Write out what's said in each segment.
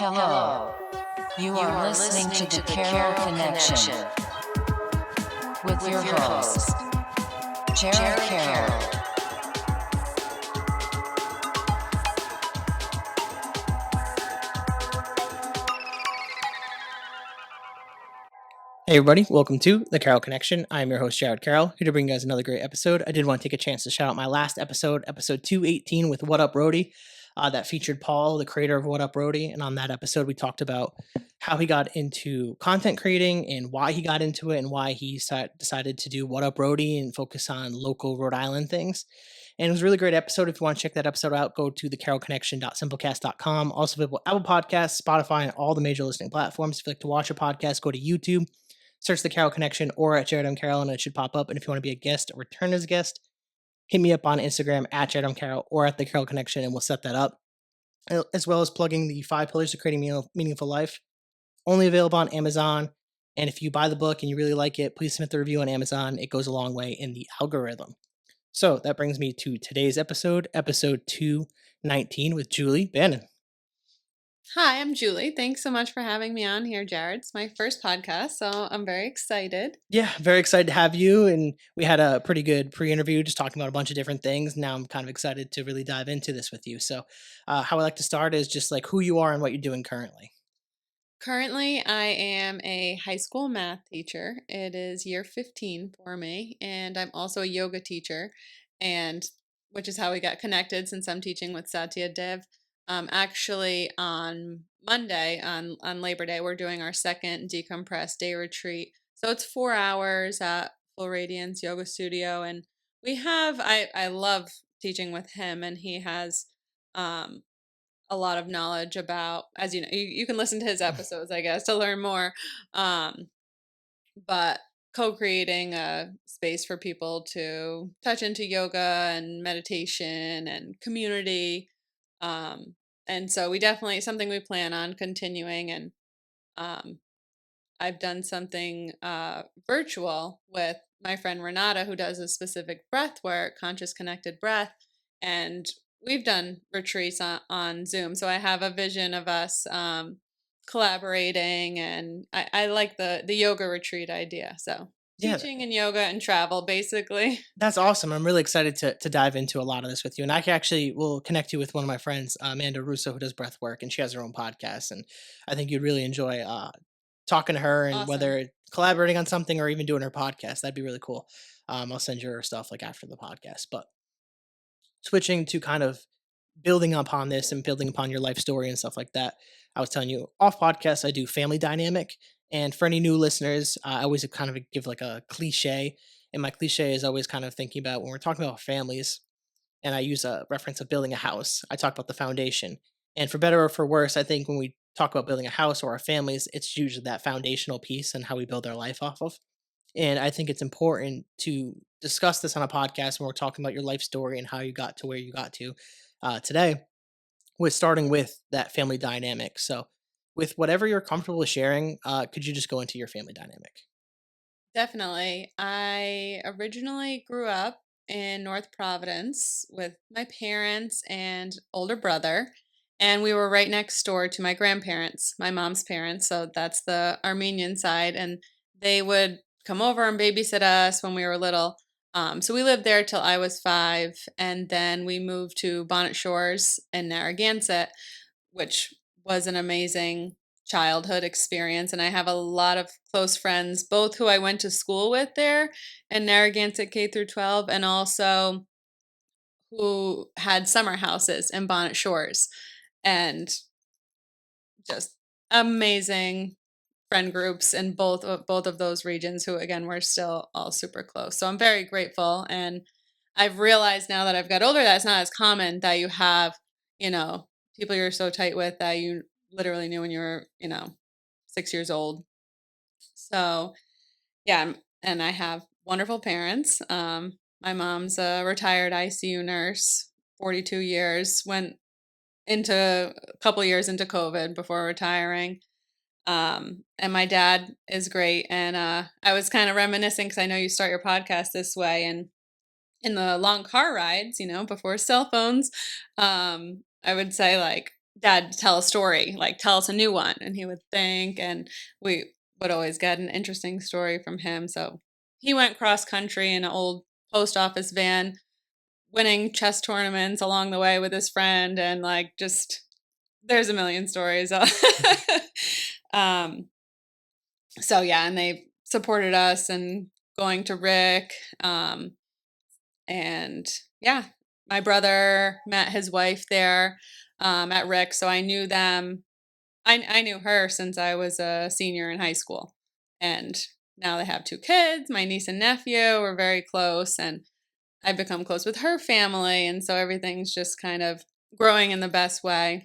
Hello. You are listening to the Carroll Connection with your host, Jared Carroll. Hey everybody, welcome to the Carroll Connection. I'm your host, Jared Carroll, here to bring you guys another great episode. I did want to take a chance to shout out my last episode, episode 218 with What Up Roadie, that featured Paul, the creator of What Up Roadie. And on that episode, we talked about how he got into content creating and why he got into it and why he decided to do What Up Roadie and focus on local Rhode Island things. And it was a really great episode. If you want to check that episode out, go to thecarrollconnection.simplecast.com. Also available Apple Podcasts, Spotify, and all the major listening platforms. If you'd like to watch a podcast, go to YouTube. Search the Carroll Connection or at Jared M. Carroll and it should pop up. And if you want to be a guest or return as a guest, hit me up on Instagram at Jared M. Carroll or at the Carroll Connection and we'll set that up. As well as plugging the 5 Pillars of Creating Meaningful Life. Only available on Amazon. And if you buy the book and you really like it, please submit the review on Amazon. It goes a long way in the algorithm. So that brings me to today's episode 219 with Julie Bannon. Hi, I'm Julie. Thanks so much for having me on here, Jared. It's my first podcast, so I'm very excited. Yeah, very excited to have you. And we had a pretty good pre-interview just talking about a bunch of different things. Now I'm kind of excited to really dive into this with you. So how I like to start is just like who you are and what you're doing currently. Currently, I am a high school math teacher. It is year 15 for me, and I'm also a yoga teacher, and which is how we got connected since I'm teaching with Satya Dev. Actually, on Monday, on Labor Day, we're doing our second decompress day retreat. So it's 4 hours at Full Radiance Yoga Studio, and I love teaching with him, and he has a lot of knowledge about, as you know, you can listen to his episodes, I guess, to learn more. But co-creating a space for people to touch into yoga and meditation and community. And so we definitely, something we plan on continuing. And um, I've done something virtual with my friend Renata, who does a specific breath work, conscious connected breath. And we've done retreats on Zoom. So I have a vision of us collaborating, and I like the yoga retreat idea. So teaching and yoga and travel, basically. That's awesome. I'm really excited to dive into a lot of this with you. And I actually will connect you with one of my friends, Amanda Russo, who does breath work, and she has her own podcast. And I think you'd really enjoy talking to her and Awesome. whether collaborating on something or even doing her podcast. That'd be really cool. I'll send you her stuff like after the podcast. But switching to kind of building upon this and building upon your life story and stuff like that. I was telling you off podcast, I do family dynamic. And for any new listeners, I always kind of give like a cliche. And my cliche is always kind of thinking about when we're talking about families, and I use a reference of building a house, I talk about the foundation. And for better or for worse, I think when we talk about building a house or our families, it's usually that foundational piece and how we build our life off of. And I think it's important to discuss this on a podcast when we're talking about your life story and how you got to where you got to today, with starting with that family dynamic. So, with whatever you're comfortable with sharing, could you just go into your family dynamic? Definitely. I originally grew up in North Providence with my parents and older brother, and we were right next door to my grandparents, my mom's parents. So that's the Armenian side, and they would come over and babysit us when we were little. So we lived there till I was 5, and then we moved to Bonnet Shores in Narragansett, which was an amazing childhood experience. And I have a lot of close friends, both who I went to school with there in Narragansett K through 12, and also who had summer houses in Bonnet Shores, and just amazing friend groups in both of those regions, who again, we're still all super close. So I'm very grateful. And I've realized now that I've got older that it's not as common that you have, people you're so tight with that you literally knew when you were, 6 years old. So yeah, and I have wonderful parents. My mom's a retired ICU nurse, 42 years, went into a couple years into COVID before retiring. And my dad is great. And I was kind of reminiscing, because I know you start your podcast this way, and in the long car rides, before cell phones, I would say, like, Dad tell a story, like tell us a new one, and he would think, and we would always get an interesting story from him. So he went cross country in an old post office van, winning chess tournaments along the way with his friend, and like just there's a million stories. um, so yeah, and they supported us and going to Rick, and yeah, my brother met his wife there at Rick, so I knew them. I knew her since I was a senior in high school, and now they have two kids. My niece and nephew were very close, and I've become close with her family, and so everything's just kind of growing in the best way.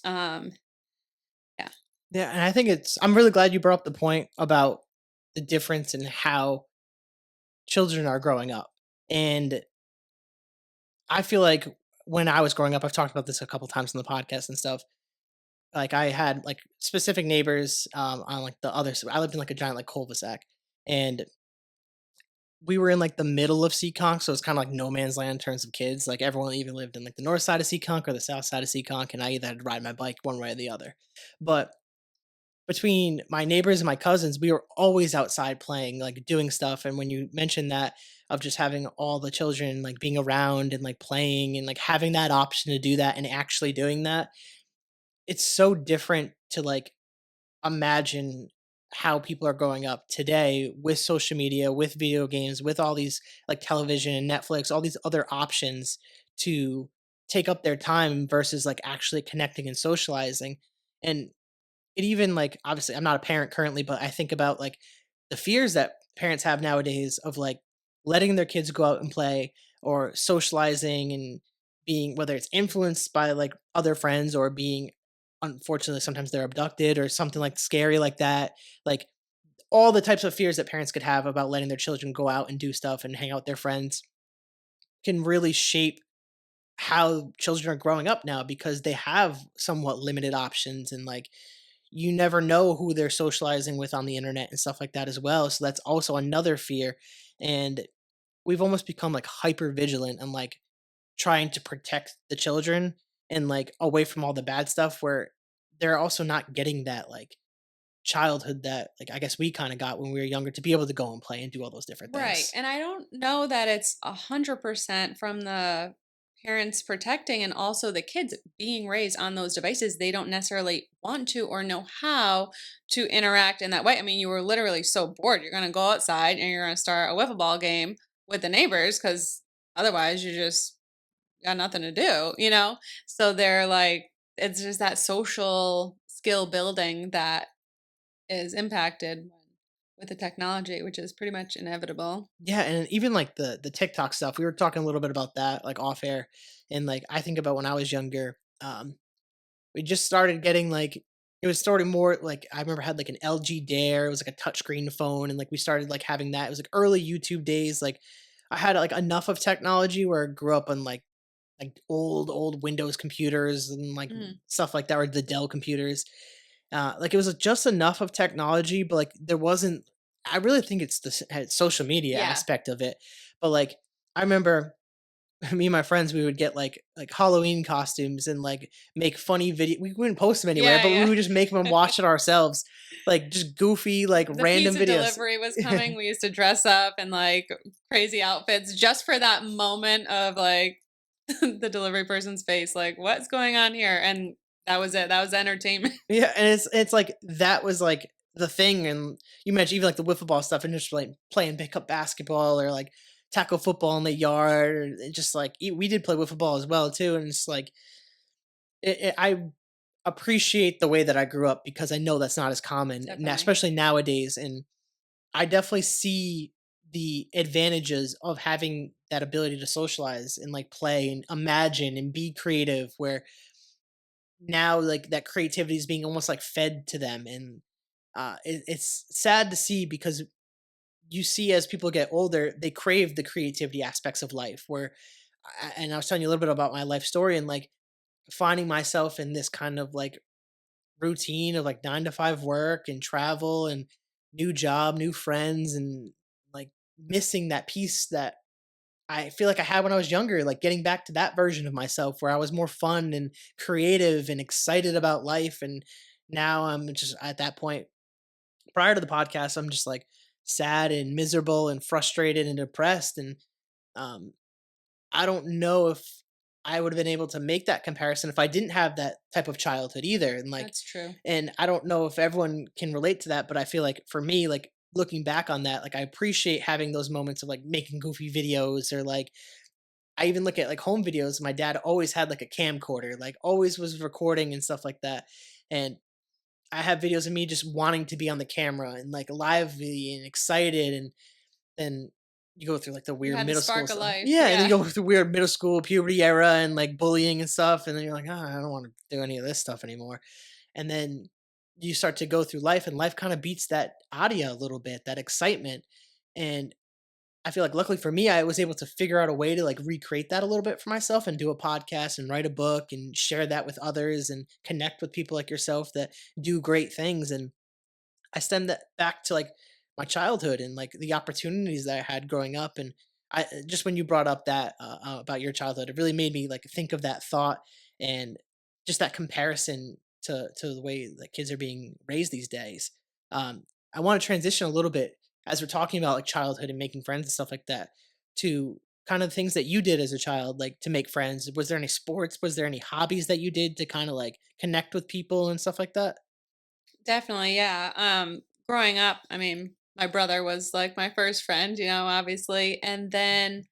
Um, yeah. Yeah, and I think I'm really glad you brought up the point about the difference in how children are growing up. And I feel like when I was growing up, I've talked about this a couple times on the podcast and stuff. Like I had like specific neighbors on like the other side. I lived in like a giant like cul-de-sac, and we were in like the middle of Seekonk, so it's kind of like no man's land in terms of kids. Like everyone either lived in like the north side of Seekonk or the south side of Seekonk, and I either had to ride my bike one way or the other. But between my neighbors and my cousins, we were always outside playing, like doing stuff. And when you mentioned that of just having all the children like being around and like playing and like having that option to do that and actually doing that, it's so different to like imagine how people are growing up today with social media, with video games, with all these like television and Netflix, all these other options to take up their time versus like actually connecting and socializing. And it even like obviously I'm not a parent currently, but I think about like the fears that parents have nowadays of like letting their kids go out and play or socializing and being whether it's influenced by like other friends or being unfortunately sometimes they're abducted or something like scary like that. Like all the types of fears that parents could have about letting their children go out and do stuff and hang out with their friends can really shape how children are growing up now because they have somewhat limited options and like you never know who they're socializing with on the internet and stuff like that as well. So that's also another fear. And we've almost become like hyper vigilant and like trying to protect the children and like away from all the bad stuff where they're also not getting that like childhood that like I guess we kind of got when we were younger to be able to go and play and do all those different Right. things. And I don't know that it's 100% from the parents protecting and also the kids being raised on those devices. They don't necessarily want to or know how to interact in that way. I mean, you were literally so bored. You're going to go outside and you're going to start a wiffle ball game with the neighbors because otherwise you just got nothing to do, you know? So they're like, it's just that social skill building that is impacted with the technology, which is pretty much inevitable. Yeah, and even like the TikTok stuff, we were talking a little bit about that like off air. And like I think about when I was younger, we just started getting like it was starting more like I remember I had like an LG Dare. It was like a touchscreen phone, and like we started like having that. It was like early YouTube days. Like I had like enough of technology where I grew up on like old Windows computers and like Mm. stuff like that, or the Dell computers. Like it was just enough of technology, but like there wasn't. I really think it's the social media Yeah. aspect of it. But like I remember me and my friends, we would get like Halloween costumes and like make funny video. We wouldn't post them anywhere, Yeah, but we yeah. would just make them and watch it ourselves, like just goofy, like The random pizza videos. delivery was coming. We used to dress up in like crazy outfits just for that moment of like the delivery person's face, like, what's going on here? And that was it. That was entertainment. Yeah, and it's like that was like the thing, and you mentioned even like the wiffle ball stuff, and just like playing pickup basketball or like tackle football in the yard, or just like we did play wiffle ball as well too, and it's like I appreciate the way that I grew up because I know that's not as common, Definitely. especially nowadays, and I definitely see the advantages of having that ability to socialize and like play and imagine and be creative where now like that creativity is being almost like fed to them and it's sad to see because you see as people get older they crave the creativity aspects of life where and I was telling you a little bit about my life story and like finding myself in this kind of like routine of like 9 to 5 work and travel and new job new friends and like missing that piece that I feel like I had when I was younger, like getting back to that version of myself where I was more fun and creative and excited about life. And now I'm just at that point. Prior to the podcast, I'm just like sad and miserable and frustrated and depressed. And um, I don't know if I would have been able to make that comparison if I didn't have that type of childhood either. And like, That's true. and I don't know if everyone can relate to that, but I feel like for me, like looking back on that, like I appreciate having those moments of like making goofy videos or like I even look at like home videos. My dad always had like a camcorder, like always was recording and stuff like that. And I have videos of me just wanting to be on the camera and like lively and excited. And then you go through like the You weird had the middle school spark of stuff. life. Yeah, and then Yeah. you go through weird middle school puberty era and like bullying and stuff. And then you're like, oh, I don't want to do any of this stuff anymore. And then you start to go through life and life kind of beats that audio a little bit, that excitement. And I feel like luckily for me, I was able to figure out a way to like recreate that a little bit for myself and do a podcast and write a book and share that with others and connect with people like yourself that do great things. And I stem that back to like my childhood and like the opportunities that I had growing up. And just when you brought up that about your childhood, it really made me like think of that thought and just that comparison to the way that kids are being raised these days. I want to transition a little bit as we're talking about like childhood and making friends and stuff like that to kind of things that you did as a child, like to make friends. Was there any sports? Was there any hobbies that you did to kind of like connect with people and stuff like that? Definitely, yeah. Growing up, I mean, my brother was like my first friend, obviously. And then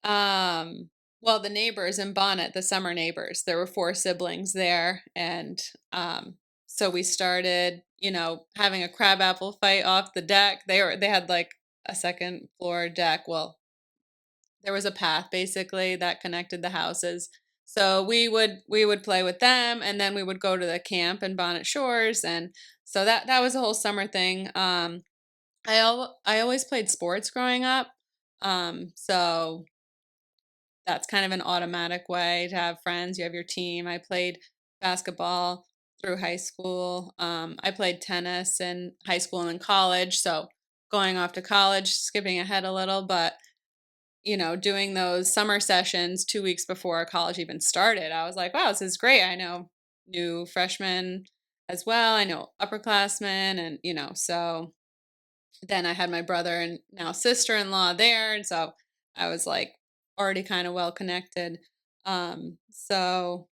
um well, the neighbors in Bonnet, the summer neighbors, there were four siblings there. And so we started, having a crabapple fight off the deck. They had like a second floor deck. Well, there was a path basically that connected the houses. So we would play with them, and then we would go to the camp in Bonnet Shores. And so that was a whole summer thing. I always played sports growing up. So that's kind of an automatic way to have friends. You have your team. I played basketball through high school. I played tennis in high school and in college. So going off to college, skipping ahead a little, but doing those summer sessions 2 weeks before college even started, I was like, wow, this is great. I know new freshmen as well. I know upperclassmen, and so then I had my brother and now sister-in-law there, and so I was like already kind of well connected. So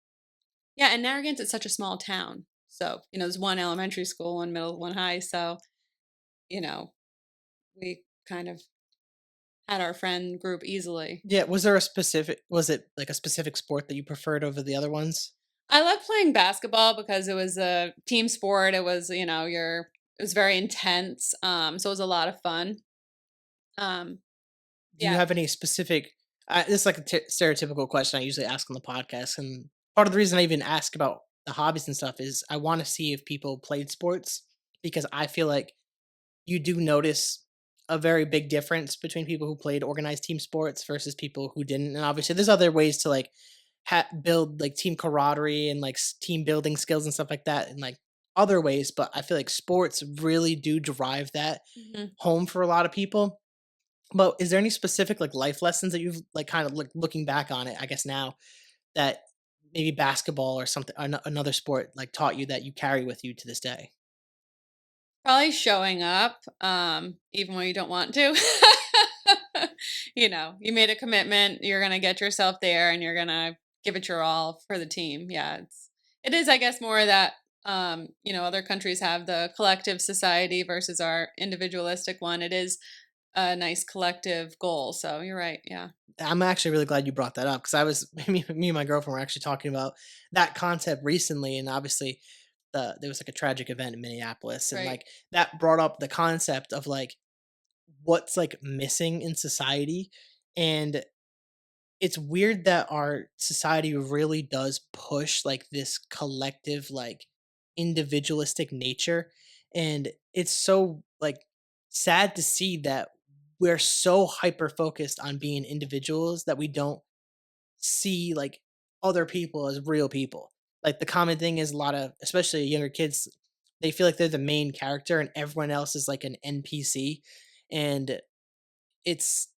yeah, and Narragansett such a small town, so there's one elementary school, one middle, one high, so you know we kind of had our friend group easily. Yeah, was there a specific was it like a specific sport that you preferred over the other ones? I love playing basketball because it was a team sport. It was, it was very intense. So it was a lot of fun. Um, Do you yeah, have any specific this is like a stereotypical question I usually ask on the podcast, and part of the reason I even ask about the hobbies and stuff is I wanna see if people played sports, because I feel like you do notice a very big difference between people who played organized team sports versus people who didn't. And obviously, there's other ways to like build like team camaraderie and like team building skills and stuff like that, and like other ways. But I feel like sports really do drive that hmm home for a lot of people. But is there any specific like life lessons that you've like kind of like looking back on it, I guess now that maybe basketball or something, another sport like taught you that you carry with you to this day? probably showing up, even when you don't want to. You made a commitment. You're gonna get yourself there, and you're gonna give it your all for the team. Yeah, it is, I guess, more that other countries have the collective society versus our individualistic one. It is a nice collective goal. So you're right. Yeah. I'm actually really glad you brought that up because I was me and my girlfriend were actually talking about that concept recently, and obviously there was like a tragic event in Minneapolis, and Right. like that brought up the concept of like what's like missing in society. And it's weird that our society really does push like this collective like individualistic nature, and it's so like sad to see that we're so hyper focused on being individuals that we don't see like other people as real people. Like the common thing is a lot of especially younger kids, they feel like they're the main character and everyone else is like an NPC. And it's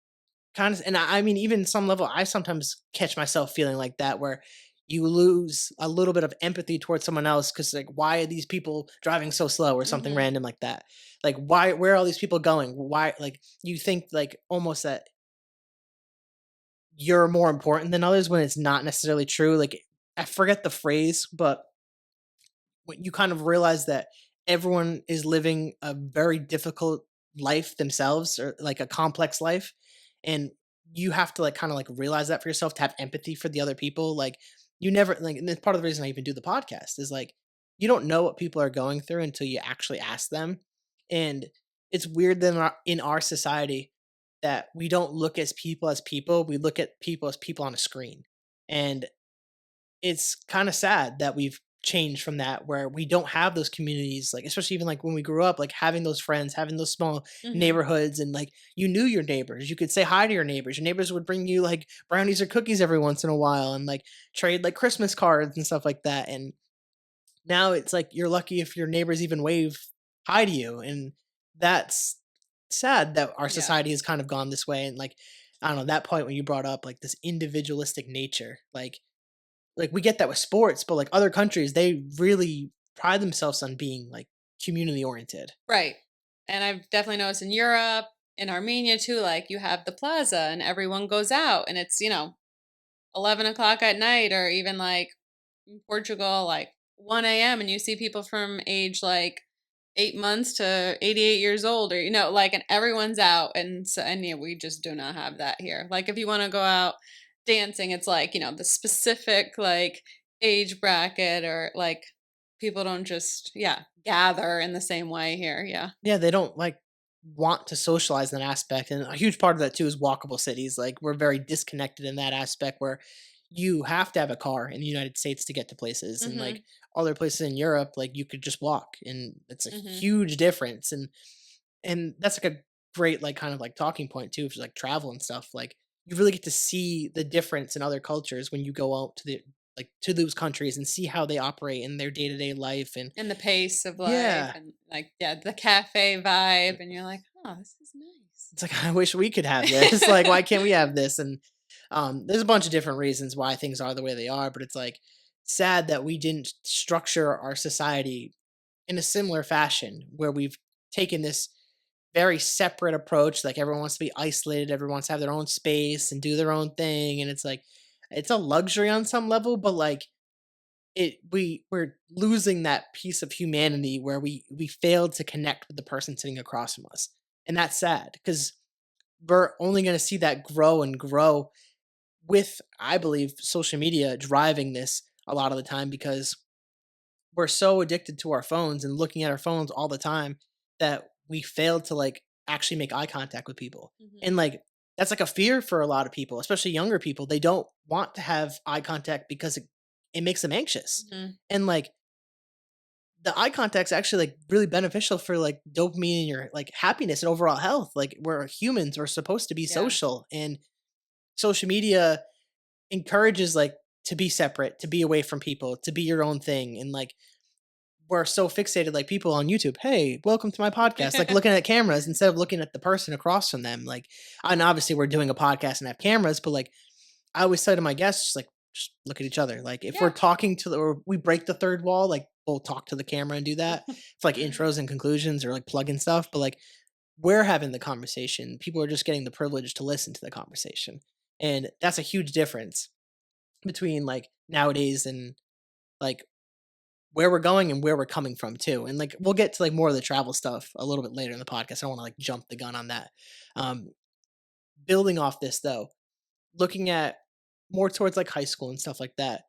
kind of, and I mean, even some level, I sometimes catch myself feeling like that, where you lose a little bit of empathy towards someone else because, like, why are these people driving so slow or something Mhm. random like that? Like, why? Where are all these people going? Why? Like, you think like almost that you're more important than others when it's not necessarily true. Like, I forget the phrase, but when you kind of realize that everyone is living a very difficult life themselves, or like a complex life, and you have to like kind of like realize that for yourself to have empathy for the other people. Like, you never like, and that's part of the reason I even do the podcast is like, you don't know what people are going through until you actually ask them. And it's weird that in our society that we don't look as people, we look at people as people on a screen. And it's kind of sad that we've changed from that, where we don't have those communities, like especially even like when we grew up, like having those friends, having those small Mhm. neighborhoods, and like you knew your neighbors, you could say hi to your neighbors would bring you like brownies or cookies every once in a while, and like trade like Christmas cards and stuff like that. And now it's like you're lucky if your neighbors even wave hi to you, and that's sad that our Yeah. society has kind of gone this way. And like, I don't know, that point when you brought up like this individualistic nature, like we get that with sports, but like other countries, they really pride themselves on being like community oriented. Right. And I've definitely noticed in Europe, in Armenia too, like you have the plaza and everyone goes out and it's, 11 o'clock at night, or even like in Portugal, like 1 a.m. and you see people from age like 8 months to 88 years old, or, like, and everyone's out. And so, and yeah, we just do not have that here. Like if you want to go out dancing, it's like, the specific like age bracket, or like people don't just, yeah, gather in the same way here. Yeah. Yeah, they don't like want to socialize in that aspect. And a huge part of that too is walkable cities. Like we're very disconnected in that aspect where you have to have a car in the United States to get to places. And like Mhm. other places in Europe, like you could just walk. And it's a Mhm. huge difference. And that's like a great like kind of like talking point too, if you like travel and stuff. Like you really get to see the difference in other cultures when you go out to the like to those countries and see how they operate in their day-to-day life. And And the pace of life, yeah, and like, yeah, the cafe vibe, and you're like, "Oh, this is nice." it's like I wish we could have this. Like, why can't we have this? And there's a bunch of different reasons why things are the way they are, but it's like sad that we didn't structure our society in a similar fashion where we've taken this very separate approach. Like everyone wants to be isolated, everyone wants to have their own space and do their own thing. And it's like it's a luxury on some level, but like we're losing that piece of humanity where we failed to connect with the person sitting across from us. And that's sad because we're only going to see that grow and grow with, I believe, social media driving this a lot of the time, because we're so addicted to our phones and looking at our phones all the time that we fail to like actually make eye contact with people. Mhm. And like that's like a fear for a lot of people, especially younger people. They don't want to have eye contact because it makes them anxious. Mhm. And like the eye contact's actually like really beneficial for like dopamine and your like happiness and overall health. Like we're humans, we're supposed to be Yeah. social, and social media encourages like to be separate, to be away from people, to be your own thing. And like we're so fixated, like people on YouTube, hey, welcome to my podcast, like looking at cameras instead of looking at the person across from them. Like, and obviously we're doing a podcast and have cameras, but like I always say to my guests, like, just look at each other. Like if we're Yeah. talking to or we break the third wall, like we'll talk to the camera and do that for like intros and conclusions or like plug in stuff. But like we're having the conversation. People are just getting the privilege to listen to the conversation. And that's a huge difference between like nowadays and like where we're going and where we're coming from too. And like we'll get to like more of the travel stuff a little bit later in the podcast. I don't want to like jump the gun on that. Um Building off this though, looking at more towards like high school and stuff like that,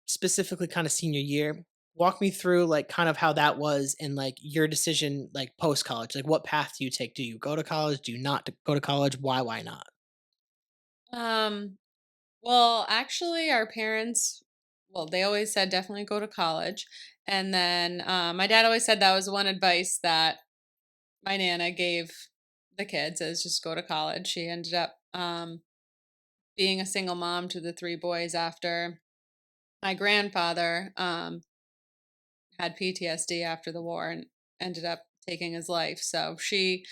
specifically kind of senior year, walk me through like kind of how that was and like your decision like post college. Like what path do you take? Do you go to college? Do you not go to college? Why not? Um, well, actually, our parents, well, they always said definitely go to college. And then my dad always said that was one advice that my nana gave the kids, is just go to college. She ended up being a single mom to the three boys after my grandfather had PTSD after the war and ended up taking his life. So she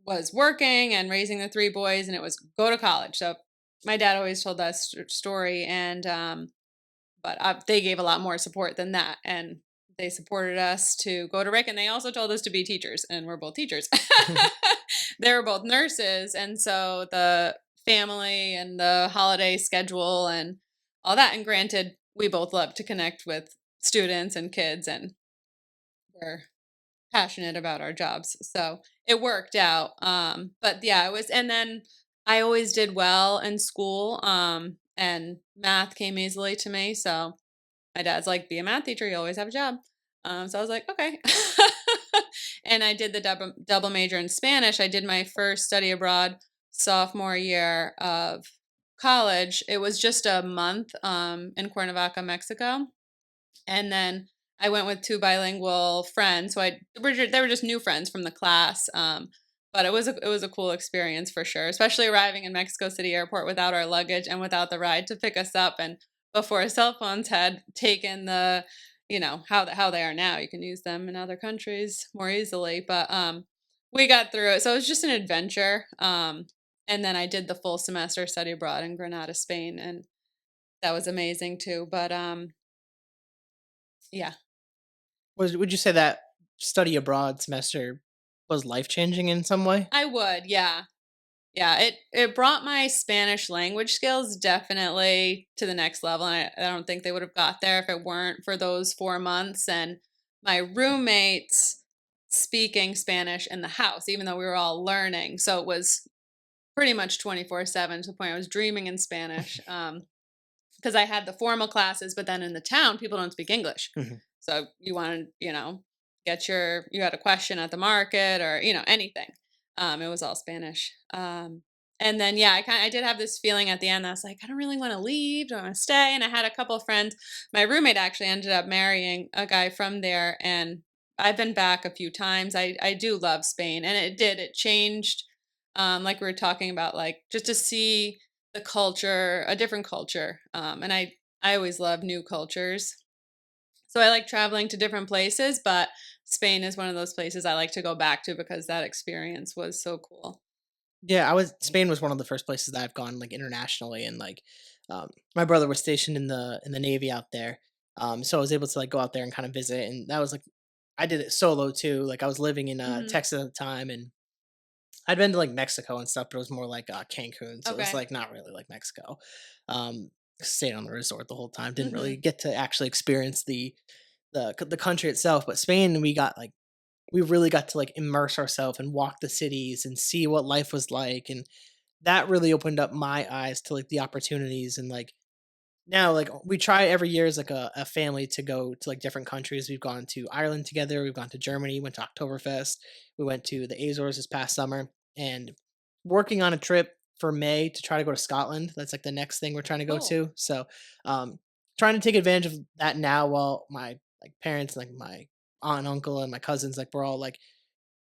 was working and raising the three boys, and it was go to college. So my dad always told that story, and but they gave a lot more support than that, and they supported us to go to Rick, and they also told us to be teachers, and we're both teachers. They were both nurses, and so the family and the holiday schedule and all that. And granted, we both love to connect with students and kids, and we're passionate about our jobs, so it worked out. But yeah, it was, and then I always did well in school, and math came easily to me. So my dad's like, be a math teacher, you always have a job. So I was like, okay. And I did the double major in Spanish. I did my first study abroad sophomore year of college. It was just a month in Cuernavaca, Mexico. And then I went with two bilingual friends. So they were just new friends from the class. But it was a cool experience for sure, especially arriving in Mexico City Airport without our luggage and without the ride to pick us up, and before cell phones had taken the, how they are now. You can use them in other countries more easily, but we got through it. So it was just an adventure. And then I did the full semester study abroad in Granada, Spain, and that was amazing too. But yeah. Would you say that study abroad semester was life changing in some way? I would, yeah. Yeah, it brought my Spanish language skills definitely to the next level, and I don't think they would have got there if it weren't for those 4 months and my roommates speaking Spanish in the house, even though we were all learning. So it was pretty much 24/7 to the point I was dreaming in Spanish. Because I had the formal classes, but then in the town, people don't speak English. Mhm. So you want to, you had a question at the market or, anything. It was all Spanish. And then, yeah, I did have this feeling at the end. I was like, I don't really want to leave. Do I want to stay? And I had a couple of friends. My roommate actually ended up marrying a guy from there. And I've been back a few times. I do love Spain. And it changed. Like we were talking about, like just to see the culture, a different culture. And I always love new cultures. So I like traveling to different places, but Spain is one of those places I like to go back to because that experience was so cool. Yeah, Spain was one of the first places that I've gone like internationally, and like my brother was stationed in the Navy out there. So I was able to like go out there and kind of visit, and that was like I did it solo too. Like I was living in Hmm. Texas at the time, and I'd been to like Mexico and stuff, but it was more like Cancun, so it was Okay. like not really like Mexico. Stayed on the resort the whole time, didn't really Hmm. get to actually experience the country itself. But Spain, we really got to like immerse ourselves and walk the cities and see what life was like, and that really opened up my eyes to like the opportunities. And like now, like we try every year as like a family to go to like different countries. We've gone to Ireland together, we've gone to Germany, went to Oktoberfest, we went to the Azores this past summer, and working on a trip for May to try to go to Scotland. That's like the next thing we're trying to go Cool. to. So trying to take advantage of that now while my like parents, like my aunt and uncle and my cousins, like we're all like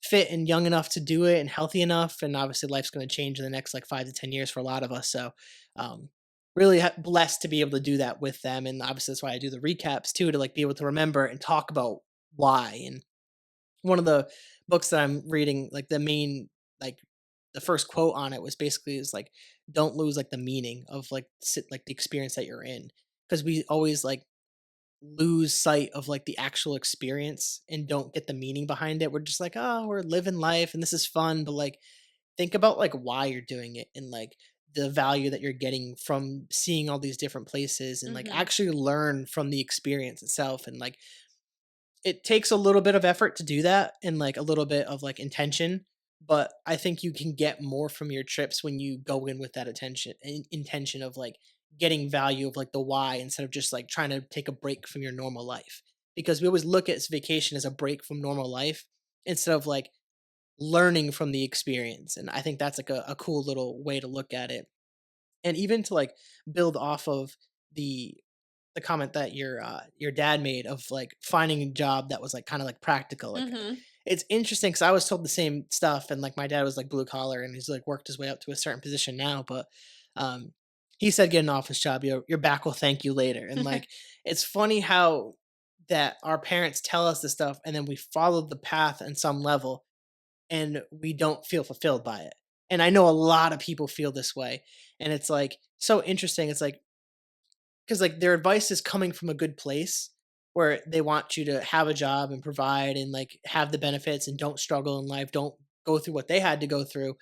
fit and young enough to do it and healthy enough. And obviously life's going to change in the next like 5 to 10 years for a lot of us. So um really blessed to be able to do that with them. And obviously that's why I do the recaps too, to like be able to remember and talk about why. And one of the books that I'm reading, like the main, like the first quote on it was basically is like, don't lose like the meaning of like like the experience that you're in, because we always like lose sight of like the actual experience and don't get the meaning behind it. We're just like, oh, we're living life and this is fun, but like think about like why you're doing it and like the value that you're getting from seeing all these different places, and like Hmm. actually learn from the experience itself. And like it takes a little bit of effort to do that and like a little bit of like intention, but I think you can get more from your trips when you go in with that intention of like getting value of like the why, instead of just like trying to take a break from your normal life, because we always look at vacation as a break from normal life instead of like learning from the experience. And I think that's like a cool little way to look at it. And even to like build off of the comment that your dad made of like finding a job that was like kind of like practical. Like Hmm. it's interesting because I was told the same stuff, and like my dad was like blue collar and he's like worked his way up to a certain position now, but um he said get an office job, your back will thank you later. And like it's funny how that our parents tell us this stuff and then we follow the path on some level, and we don't feel fulfilled by it. And I know a lot of people feel this way. And it's like so interesting. It's like, because like their advice is coming from a good place where they want you to have a job and provide and like have the benefits and don't struggle in life, don't go through what they had to go through.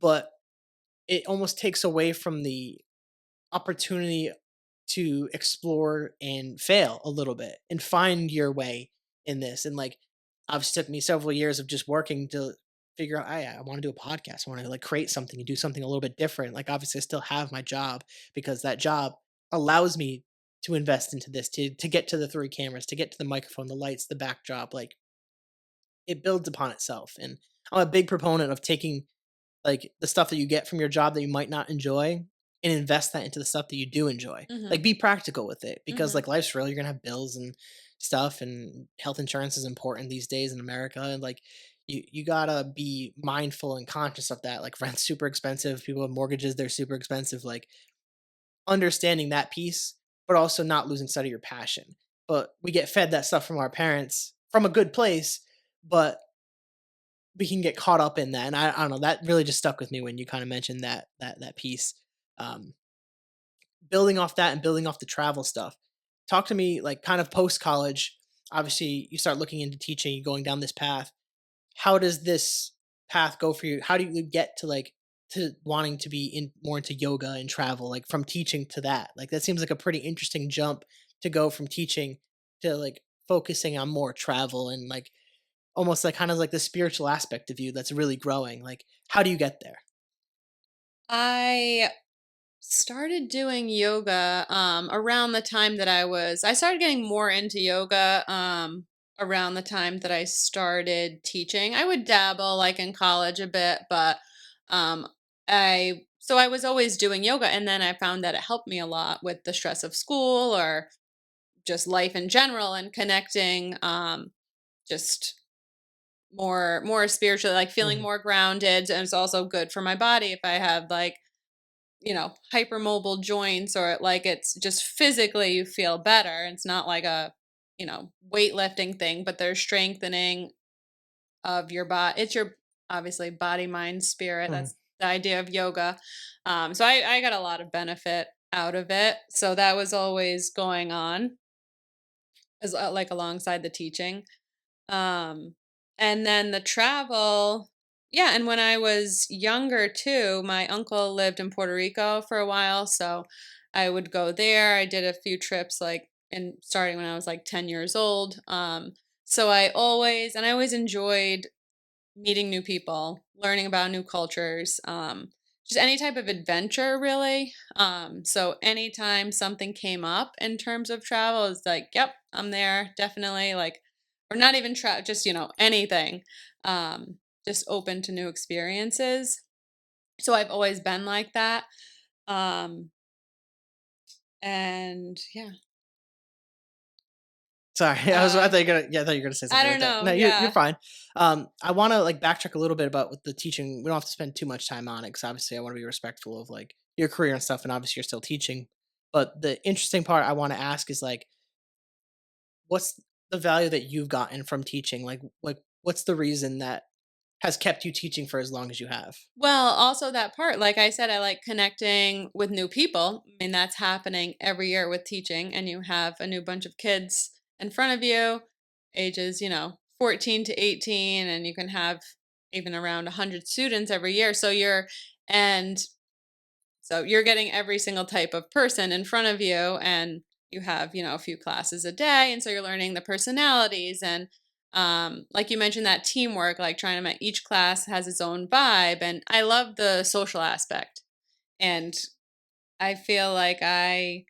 But it almost takes away from the opportunity to explore and fail a little bit and find your way in this. And like, obviously, took me several years of just working to figure out, I want to do a podcast. I want to like create something and do something a little bit different. Like, obviously, I still have my job because that job allows me to invest into this, to get to the three cameras, to get to the microphone, the lights, the backdrop. Like, it builds upon itself. And I'm a big proponent of taking like the stuff that you get from your job that you might not enjoy and invest that into the stuff that you do enjoy. Mhm. Like be practical with it because Mhm. like life's real. You're gonna have bills and stuff, and health insurance is important these days in America. And like you gotta be mindful and conscious of that. Like rent's super expensive. People have mortgages, they're super expensive. Like understanding that piece, but also not losing sight of your passion. But we get fed that stuff from our parents from a good place, but we can get caught up in that, and I don't know, that really just stuck with me when you kinda mentioned that piece. Um, Building off that and building off the travel stuff, talk to me, like, kind of post-college, obviously, you start looking into teaching, you're going down this path. How does this path go for you? How do you get to, like to wanting to be in more into yoga and travel, like, from teaching to that? Like, that seems like a pretty interesting jump to go from teaching to, like, focusing on more travel and, like, almost like kind of like the spiritual aspect of you that's really growing. Like, how do you get there? I started doing yoga around the time that I started getting more into yoga around the time that I started teaching. I would dabble like in college a bit, but um I was always doing yoga, and then I found that it helped me a lot with the stress of school or just life in general, and connecting just more spiritually, like feeling Mhm, more grounded. And it's also good for my body if I have like, hypermobile joints, or like it's just physically you feel better. It's not like a, weightlifting thing, but there's strengthening of your body. It's your obviously body, mind, spirit. mhm. That's the idea of yoga. So I got a lot of benefit out of it. So that was always going on as like alongside the teaching. Um, and then the travel, yeah. And when I was younger too, my uncle lived in Puerto Rico for a while, so I would go there. I did a few trips, like in starting when I was like 10 years old. So I always enjoyed meeting new people, learning about new cultures, just any type of adventure, really. So anytime something came up in terms of travel, it's like, yep, I'm there, definitely. Like, or not even just anything. Um, just open to new experiences. So I've always been like that. Um, and yeah, Sorry, I uh, thought you were gonna yeah, I thought you were gonna say I something right don't there. know. No, you're Yeah. fine. I wanna, like, backtrack a little bit about with the teaching. We don't have to spend too much time on it because obviously I wanna be respectful of, like, your career and stuff, and obviously you're still teaching. But the interesting part I wanna ask is, like, what's the value that you've gotten from teaching? Like, what's the reason that has kept you teaching for as long as you have? Well, also that part, like I said, I like connecting with new people. I mean, that's happening every year with teaching, and you have a new bunch of kids in front of you, ages, 14 to 18, and you can have even around 100 students every year. And so you're getting every single type of person in front of you, and you have, a few classes a day. And so you're learning the personalities, and like you mentioned, that teamwork, like trying to make each class has its own vibe. And I love the social aspect. And I feel like I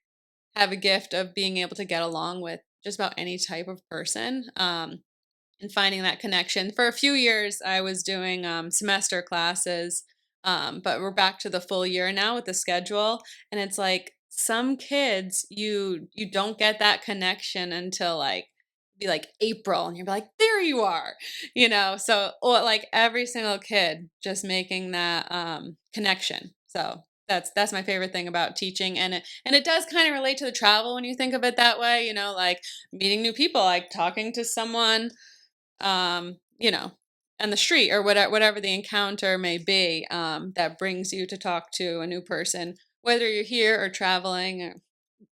have a gift of being able to get along with just about any type of person. And finding that connection. For a few years, I was doing semester classes, but we're back to the full year now with the schedule, and it's like some kids you don't get that connection until like be like April, and you're like, there you are, So or like every single kid just making that connection. So that's my favorite thing about teaching, and it does kind of relate to the travel when you think of it that way, like meeting new people, like talking to someone, you know, on the street or whatever the encounter may be, that brings you to talk to a new person, whether you're here or traveling.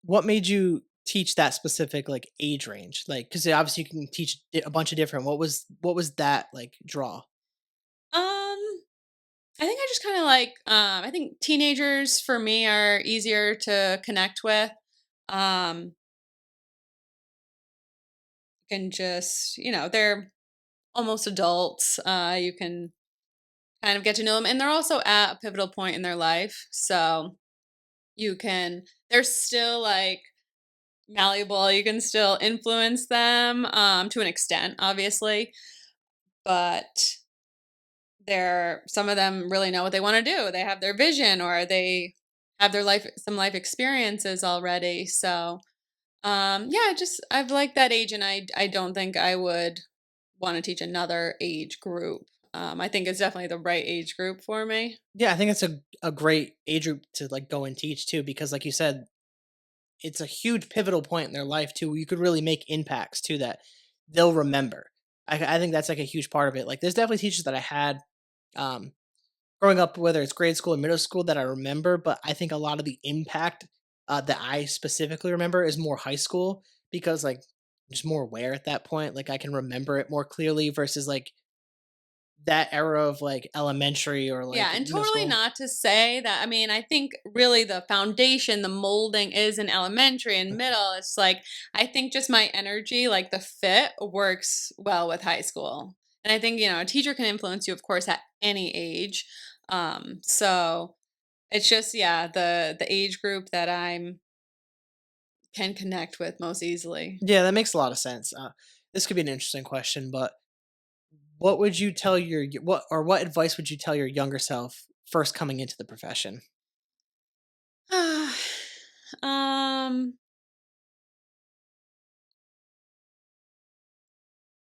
What made you teach that specific like age range? Like, because obviously you can teach a bunch of different. What was that like draw? Um, I think I just kind of like, I think teenagers for me are easier to connect with. Um, can just, they're almost adults. You can kind of get to know them, and they're also at a pivotal point in their life. So they're still like malleable. You can still influence them to an extent, obviously, but some of them really know what they want to do. They have their vision, or they have some life experiences already. So yeah, I've liked that age, and I don't think I would want to teach another age group. I think it's definitely the right age group for me. Yeah, I think it's a great age group to like go and teach too, because like you said, it's a huge pivotal point in their life too. Where you could really make impacts too that they'll remember. I think that's like a huge part of it. Like, there's definitely teachers that I had um, growing up, whether it's grade school or middle school, that I remember. But I think a lot of the impact that I specifically remember is more high school, because like I'm just more aware at that point. Like, I can remember it more clearly versus like that era of like elementary or Yeah, like and middle totally school. not to say that. I mean, I think really the foundation, the molding is in elementary and middle. It's like, I think just my energy, like the fit, works well with high school. And I think, a teacher can influence you, of course, at any age. So it's just, yeah, the age group that I'm can connect with most easily. Yeah, that makes a lot of sense. This could be an interesting question, but what would you tell what advice would you tell your younger self first coming into the profession? um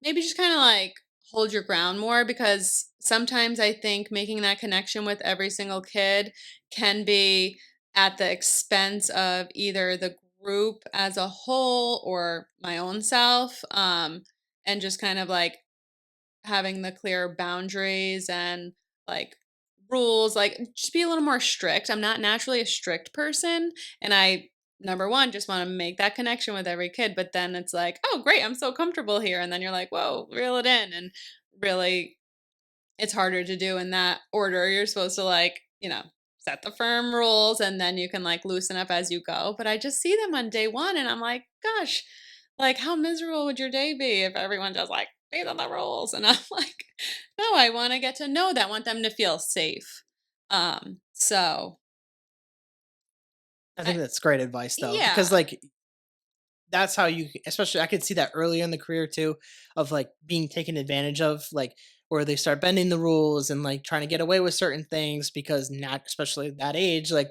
Maybe just kind of like hold your ground more, because sometimes I think making that connection with every single kid can be at the expense of either the group as a whole or my own self. And just kind of like having the clear boundaries and like rules, like just be a little more strict. I'm not naturally a strict person, and I, number one, just want to make that connection with every kid, but then it's like, oh great, I'm so comfortable here, and then you're like, whoa, reel it in. And really, it's harder to do in that order. You're supposed to like, set the firm rules, and then you can like loosen up as you go. But I just see them on day one, and I'm like, gosh, like how miserable would your day be if everyone just like, these are the rules? And I'm like, no, I want to get to know that. I want them to feel safe. So I I, think that's great advice though, because yeah. like that's how especially I could see that earlier in the career too, of like being taken advantage of, like where they start bending the rules and like trying to get away with certain things, because not especially at that age, like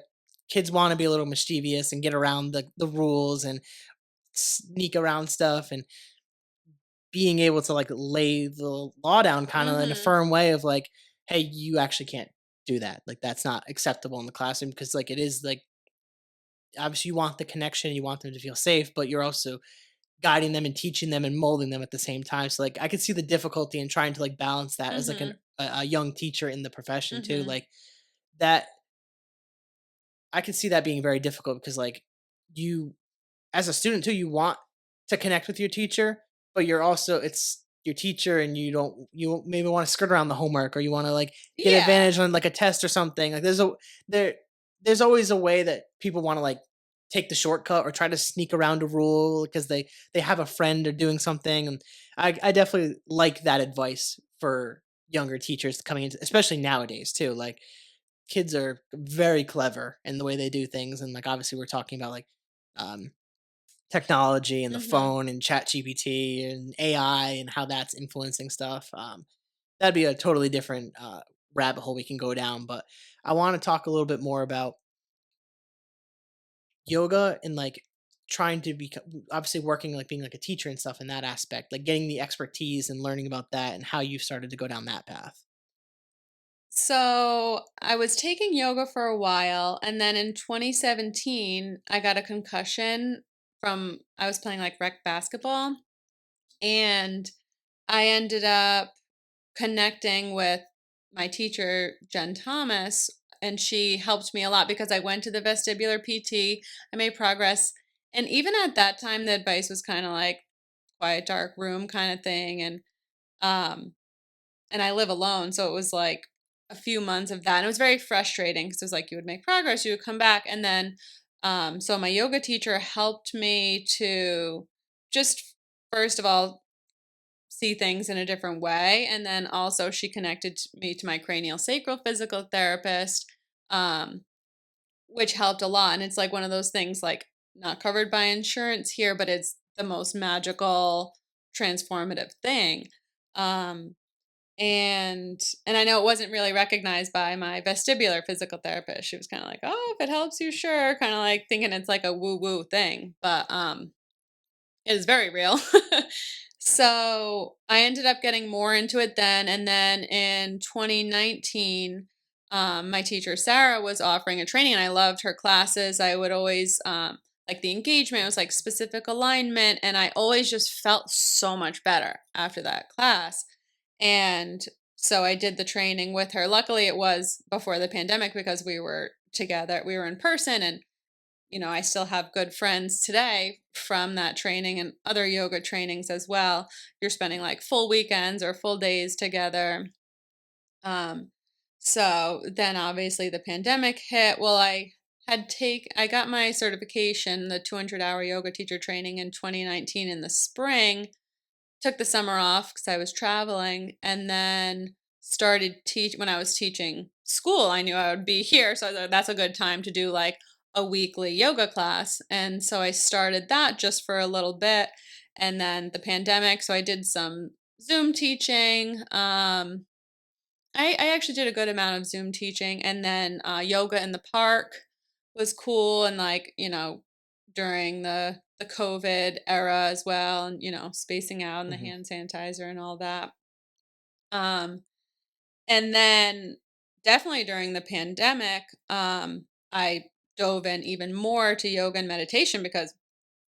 kids want to be a little mischievous and get around the rules and sneak around stuff, and being able to like lay the law down kind of in a Mhm. firm way of like, hey, you actually can't do that. Like, that's not acceptable in the classroom, because like it is like obviously you want the connection, you want them to feel safe, but you're also guiding them and teaching them and molding them at the same time. So like I could see the difficulty in trying to like balance that as like Mhm. a young teacher in the profession too. Mhm. Like that, I could see that being very difficult, because like you, as a student too, you want to connect with your teacher, but you're also, it's your teacher, and you maybe want to skirt around the homework, or you want to like get Yeah. advantage on like a test or something. Like there there's always a way that people want to like take the shortcut or try to sneak around a rule because they have a friend or doing something. And I definitely like that advice for younger teachers coming into, especially nowadays too. Like, kids are very clever in the way they do things, and like obviously we're talking about like um technology and the Mhm. phone and chat gpt and ai and how that's influencing stuff. That'd be a totally different rabbit hole we can go down, but I want to talk a little bit more about yoga and like trying to be obviously working like being like a teacher and stuff in that aspect, like getting the expertise and learning about that and how you've started to go down that path. So I was taking yoga for a while, and then in 2017, I got a concussion from I was playing like rec basketball, and I ended up connecting with my teacher, Jen Thomas, and she helped me a lot because I went to the vestibular PT. I made progress. And even at that time, the advice was kind of like quiet, dark room kind of thing. Um, and I live alone. So it was like a few months of that. And it was very frustrating because it was like you would make progress, you would come back. And then, so my yoga teacher helped me to just, first of all, see things in a different way. And then also, she connected me to my cranial sacral physical therapist, um, which helped a lot. And it's like one of those things like not covered by insurance here, but it's the most magical, transformative thing. Um, and I know it wasn't really recognized by my vestibular physical therapist. She was kind of like, "Oh, if it helps you, sure," kind of like thinking it's like a woo woo thing, but it is very real. So I ended up getting more into it then, and then in 2019, my teacher Sarah was offering a training, and I loved her classes. I would always like the engagement. It was like specific alignment, and I always just felt so much better after that class. And so I did the training with her. Luckily, it was before the pandemic because we were together. We were in person, and I still have good friends today from that training and other yoga trainings as well. You're spending like full weekends or full days together. Um, so then obviously the pandemic hit. Well, I got my certification, the 200-hour yoga teacher training in 2019 in the spring. Took the summer off because I was traveling, and then started teach when I was teaching school. I knew I would be here, so I thought that's a good time to do like a weekly yoga class. And so I started that just for a little bit, and then the pandemic. So I did some Zoom teaching. I actually did a good amount of Zoom teaching, and then yoga in the park was cool, and like during the COVID era as well, and spacing out and the Hmm. hand sanitizer and all that. Um, and then definitely during the pandemic, I dove in even more to yoga and meditation because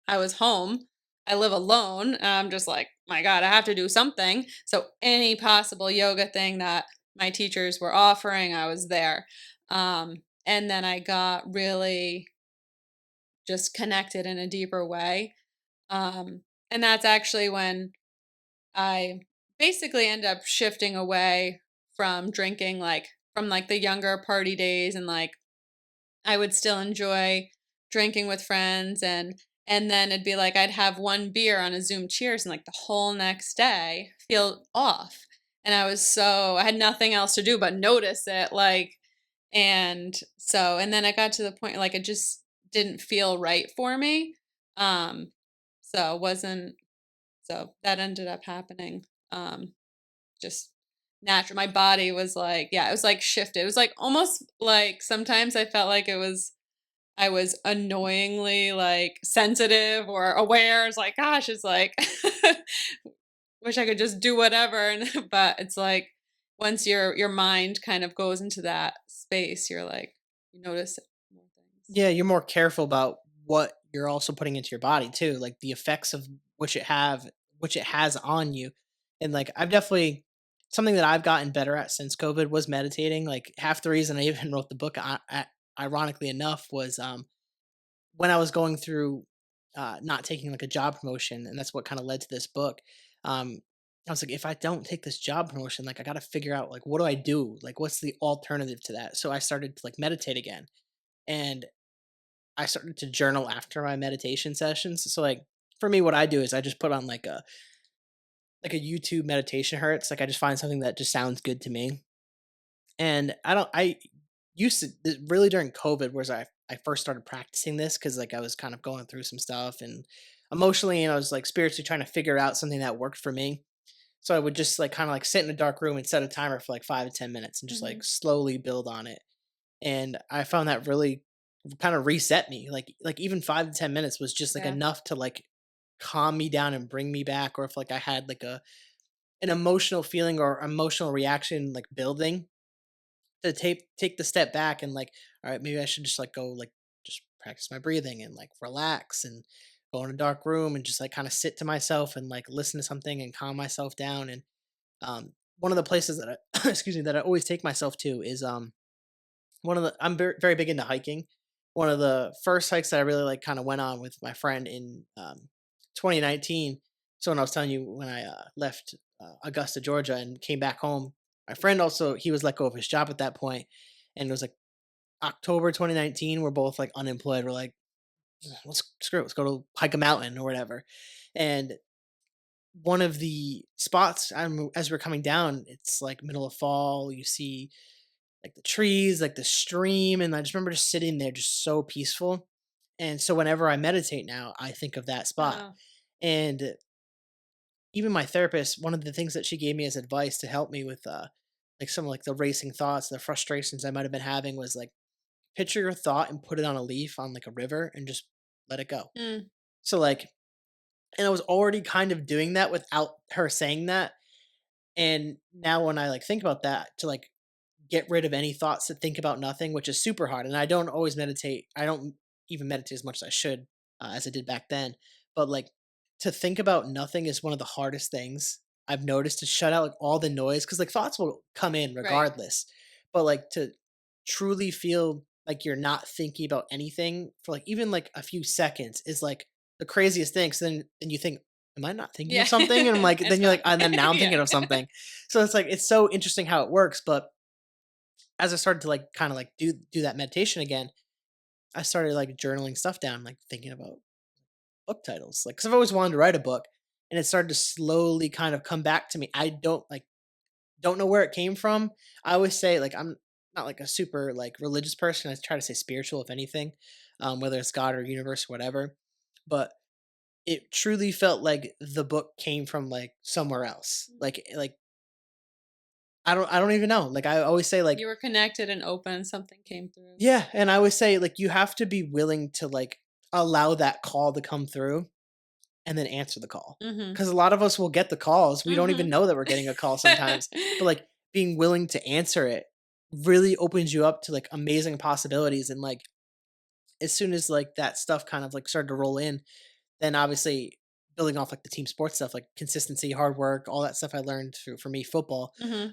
I was home. I live alone. And I'm just like, my God, I have to do something. So any possible yoga thing that my teachers were offering, I was there. And then I got really just connected in a deeper way. And that's actually when I basically end up shifting away from drinking, like from like the younger party days, and like I would still enjoy drinking with friends, and then it'd be like I'd have one beer on a Zoom cheers, and like the whole next day feel off. And I had nothing else to do but notice it, like. And then I got to the point like it just didn't feel right for me. Um so it wasn't so that ended up happening. Just natural. My body was like, yeah, it was like shifted. It was like almost like sometimes I felt like I was annoyingly like sensitive or aware. It's like, gosh, it's like wish I could just do whatever. And but it's like once your mind kind of goes into that space, you're like you notice more things. Yeah, you're more careful about what you're also putting into your body too, like the effects of which it has on you. And like I've definitely something that I've gotten better at since COVID was meditating. Like half the reason I even wrote the book, ironically enough, was when I was going through not taking like a job promotion, and that's what kind of led to this book. Um, I was like, if I don't take this job promotion, like I got to figure out like what do I do? Like what's the alternative to that? So I started to like meditate again, and I started to journal after my meditation sessions. So like for me, what I do is I just put on like a YouTube meditation hertz. Like I just find something that just sounds good to me. And I used to really during COVID was I first started practicing this because like I was kind of going through some stuff and emotionally and I was like spiritually trying to figure out something that worked for me. So I would just like kind of like sit in a dark room and set a timer for like 5 to 10 minutes and just Hmm. like slowly build on it. And I found that really kind of reset me. Like even 5 to 10 minutes was just like Yeah. enough to like calm me down and bring me back. Or if like I had like a an emotional feeling or emotional reaction like building to take the step back and like, all right, maybe I should just like go like just practice my breathing and like relax and go in a dark room and just like kind of sit to myself and like listen to something and calm myself down. And um, one of the places that I excuse me, that I always take myself to is one of the I'm very big into hiking. One of the first hikes that I really like kind of went on with my friend in 2019. So when I was telling you when I left Augusta, Georgia, and came back home, my friend also he was let go of his job at that point, and it was like October 2019. We're both like unemployed. We're like, let's screw it. Let's go to hike a mountain or whatever. And one of the spots as we're coming down, it's like middle of fall. You see like the trees, like the stream, and I just remember just sitting there, just so peaceful. And so whenever I meditate now, I think of that spot. Oh. And even my therapist, one of the things that she gave me as advice to help me with like some of like the racing thoughts, the frustrations I might have been having was like picture your thought and put it on a leaf on like a river and just let it go. Mm. So like and I was already kind of doing that without her saying that. And now when I like think about that to like get rid of any thoughts that think about nothing, which is super hard. And I don't always meditate. I don't even meditate as much as I should, as I did back then. But like to think about nothing is one of the hardest things I've noticed to shut out like all the noise because like thoughts will come in Right. regardless. But like to truly feel like you're not thinking about anything for like even like a few seconds is like the craziest thing. So then you think, am I not thinking Yeah. of something? And I'm like, It's then you're like, fine. and then now I'm Yeah. thinking of something. So it's like it's so interesting how it works. But as I started to like kind of like do that meditation again, I started like journaling stuff down, like thinking about book titles, like because I've always wanted to write a book, and it started to slowly kind of come back to me. I don't know where it came from. I always say like I'm not like a super like religious person. I try to say spiritual, if anything, whether it's God or universe, whatever. But it truly felt like the book came from like somewhere else. Like I don't even know. Like I always say like You were connected and open, something came through. yeah, and I always say, like, you have to be willing to, like, allow that call to come through and then answer the call. Mhm. Because a lot of us will get the calls, we don't even Mhm. know that we're getting a call sometimes, but, like, being willing to answer it really opens you up to, like, amazing possibilities, and, like, as soon as, like, that stuff kind of, like, started to roll in, then obviously building off like the team sports stuff, like consistency, hard work, all that stuff I learned through for me football. Mhm.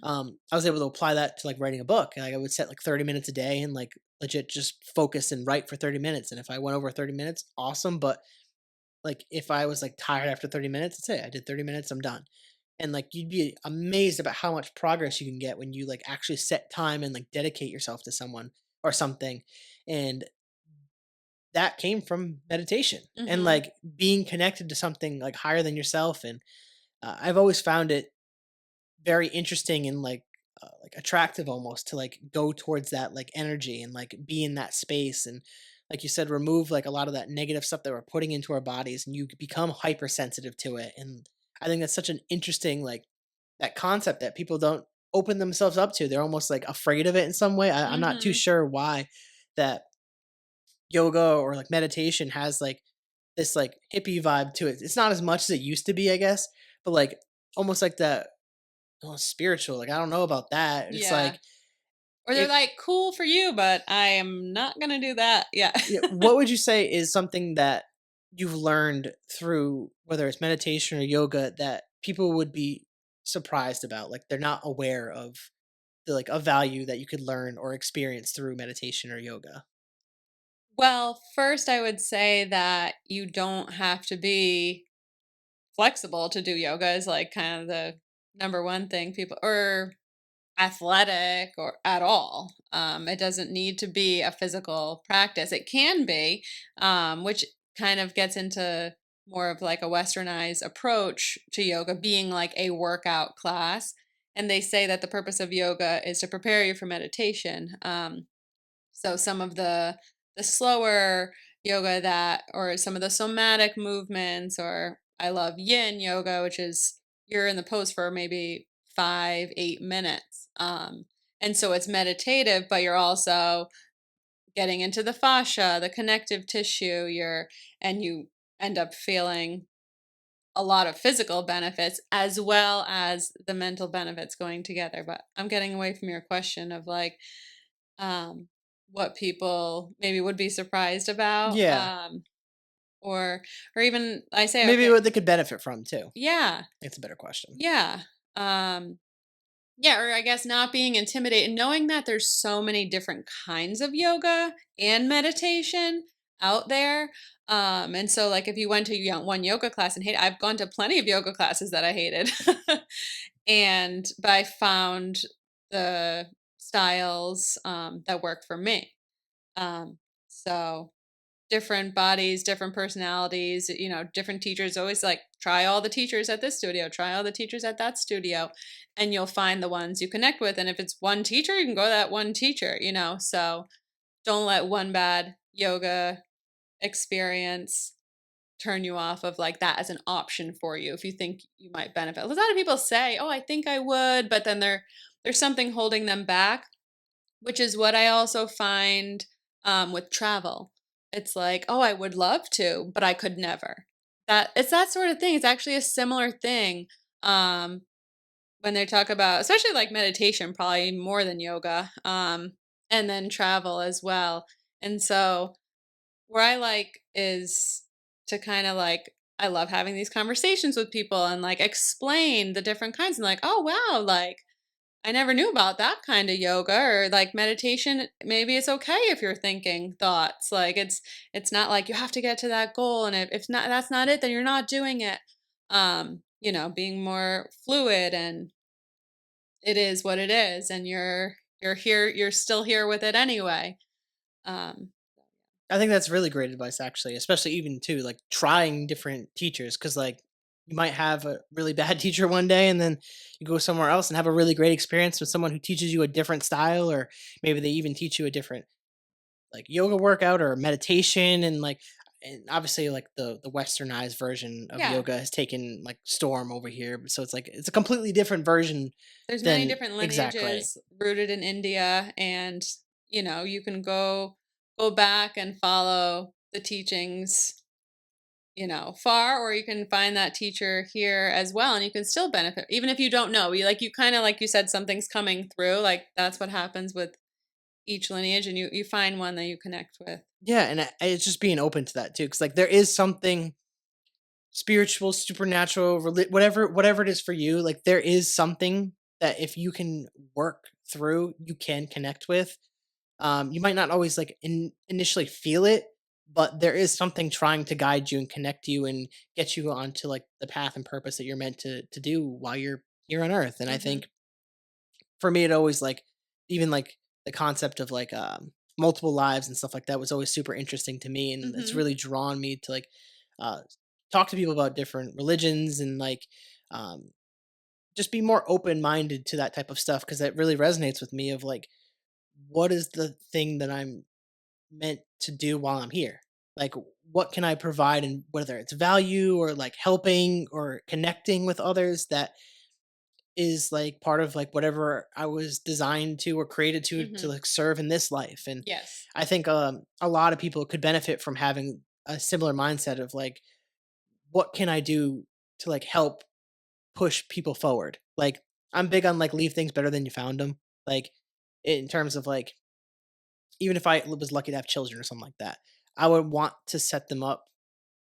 I was able to apply that to like writing a book. Like I would set like 30 minutes a day and like legit just focus and write for 30 minutes. And if I went over 30 minutes, awesome. But like if I was like tired after 30 minutes, that's it. I did 30 minutes, I'm done. And like you'd be amazed about how much progress you can get when you like actually set time and like dedicate yourself to someone or something. And that came from meditation and Mhm. like being connected to something like higher than yourself. And I've always found it very interesting and like attractive almost to like go towards that like energy and like be in that space and like you said remove like a lot of that negative stuff that we're putting into our bodies and you become hypersensitive to it. And I think that's such an interesting like that concept that people don't open themselves up to. They're almost like afraid of it in some way. I'm not too Mhm. sure why that yoga or like meditation has like this like hippie vibe to it. It's not as much as it used to be, I guess, but like almost like that spiritual. Like I don't know about that. It's Yeah. like Or they're it. like, "Cool for you, but I am not gonna do that." Yeah. Yeah, what would you say is something that you've learned through whether it's meditation or yoga that people would be surprised about? Like they're not aware of the like a value that you could learn or experience through meditation or yoga. Well, first I would say that you don't have to be flexible to do yoga is like kind of the number one thing people or athletic or at all. It doesn't need to be a physical practice. It can be, which kind of gets into more of like a westernized approach to yoga being like a workout class. And they say that the purpose of yoga is to prepare you for meditation. So some of the slower yoga that or some of the somatic movements or I love yin yoga, which is you're in the pose for maybe 5, 8 minutes. And so it's meditative, but you're also getting into the fascia, the connective tissue, and you end up feeling a lot of physical benefits as well as the mental benefits going together. But I'm getting away from your question of like um, what people maybe would be surprised about, Yeah, or even I say, maybe okay, what they could benefit from too. yeah, It's a better question. yeah. Yeah, or I guess not being intimidated, knowing that there's so many different kinds of yoga and meditation out there. And so like if you went to one yoga class and hate, I've gone to plenty of yoga classes that I hated. But I found the styles that work for me. So different bodies, different personalities, different teachers. Always like try all the teachers at this studio, try all the teachers at that studio, and you'll find the ones you connect with. And if it's one teacher, you can go to that one teacher. So don't let one bad yoga experience turn you off of like that as an option for you if you think you might benefit. A lot of people say, "Oh, I think I would," but then there's something holding them back, which is what I also find with travel. It's like, oh, I would love to, but I could never. It's that sort of thing. It's actually a similar thing um, when they talk about, especially like meditation, probably more than yoga, and then travel as well. And so, where I like is to kind of like, I love having these conversations with people and like explain the different kinds and like, oh, wow, like I never knew about that kind of yoga or like meditation. Maybe it's okay if you're thinking thoughts. Like it's not like you have to get to that goal, and if not that's not it, then you're not doing it. Being more fluid, and it is what it is, and you're here, you're still here with it anyway. Um I think that's really great advice, actually, especially even too, like trying different teachers, because like you might have a really bad teacher one day, and then you go somewhere else and have a really great experience with someone who teaches you a different style, or maybe they even teach you a different like yoga workout or meditation, and obviously like the westernized version of yeah, yoga has taken like storm over here, so it's like it's a completely different version there's many than different exactly. lineages rooted in India, and you can go back and follow the teachings far, or you can find that teacher here as well, and you can still benefit even if you don't know. You kind of like you said, something's coming through. Like that's what happens with each lineage, and you find one that you connect with. Yeah, and it's just being open to that too, because like there is something spiritual, supernatural, whatever it is for you, like there is something that if you can work through, you can connect with. You might not always like initially feel it, but there is something trying to guide you and connect you and get you onto like the path and purpose that you're meant to do while you're here on earth. And I Hmm. think for me, it always like even like the concept of like multiple lives and stuff like that was always super interesting to me, and it's Hmm. really drawn me to like uh, talk to people about different religions and like um, just be more open minded to that type of stuff, because that really resonates with me of like what is the thing that I'm meant to do while I'm here. Like, what can I provide, and whether it's value or like helping or connecting with others, that is like part of like whatever I was designed to or created to Hmm. like serve in this life. And Yes. I think a lot of people could benefit from having a similar mindset of like, what can I do to like help push people forward? Like, I'm big on like leave things better than you found them. Like, in terms of like, even if I was lucky to have children or something like that, I would want to set them up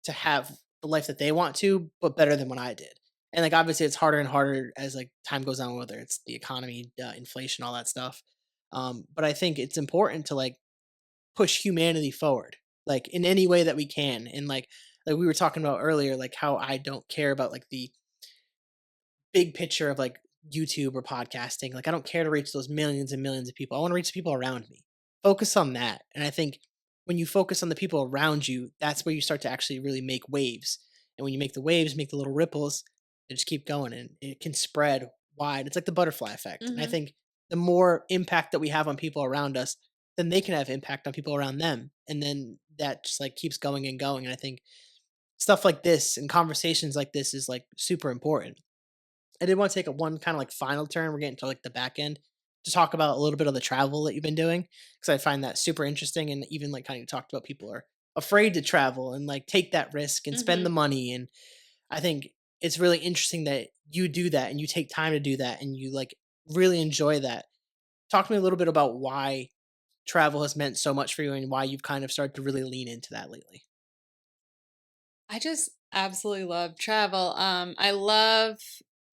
to have the life that they want to, but better than what I did. And like obviously, it's harder and harder as like time goes on, whether it's the economy, inflation, all that stuff. But I think it's important to like push humanity forward, like in any way that we can. And like we were talking about earlier, like how I don't care about like the big picture of like YouTube or podcasting. Like I don't care to reach those millions and millions of people. I want to reach the people around me. Focus on that. And I think when you focus on the people around you, that's where you start to actually really make waves. And when you make the waves, make the little ripples, they just keep going and it can spread wide. It's like the butterfly effect. And I Hmm. think the more impact that we have on people around us, then they can have impact on people around them. And then that just like keeps going and going. And I think stuff like this and conversations like this is like super important. I did want to take a one kind of like final turn. We're getting to like the back end to talk about a little bit of the travel that you've been doing, because I find that super interesting. And even like kind of talked about people are afraid to travel and like take that risk and spend the Hmm. money. And I think it's really interesting that you do that and you take time to do that and you like really enjoy that. Talk to me a little bit about why travel has meant so much for you and why you've kind of started to really lean into that lately. I just absolutely love travel. I love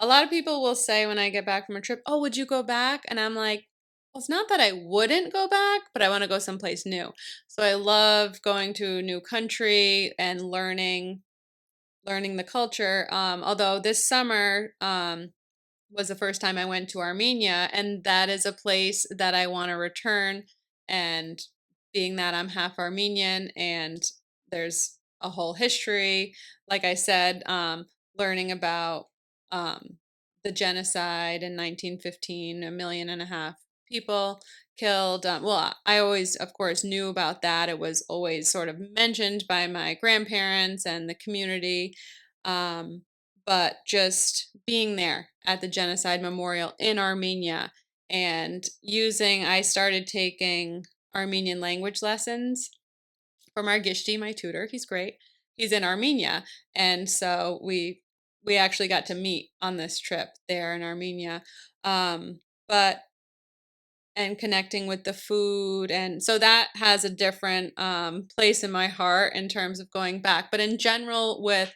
a lot of people will say when I get back from a trip, "Oh, would you go back?" And I'm like, well, it's not that I wouldn't go back, but I want to go someplace new. So I love going to a new country and learning the culture. Although this summer was the first time I went to Armenia, and that is a place that I want to return. And being that I'm half Armenian and there's a whole history, like I said, learning about um, the genocide in 1915, 1.5 million people killed. Well, I always, of course, knew about that. It was always sort of mentioned by my grandparents and the community. Um, but just being there at the genocide memorial in Armenia and I started taking Armenian language lessons from Argishti, my tutor. He's great. He's in Armenia. And so we actually got to meet on this trip there in Armenia. But and connecting with the food, and so that has a different place in my heart in terms of going back. But in general with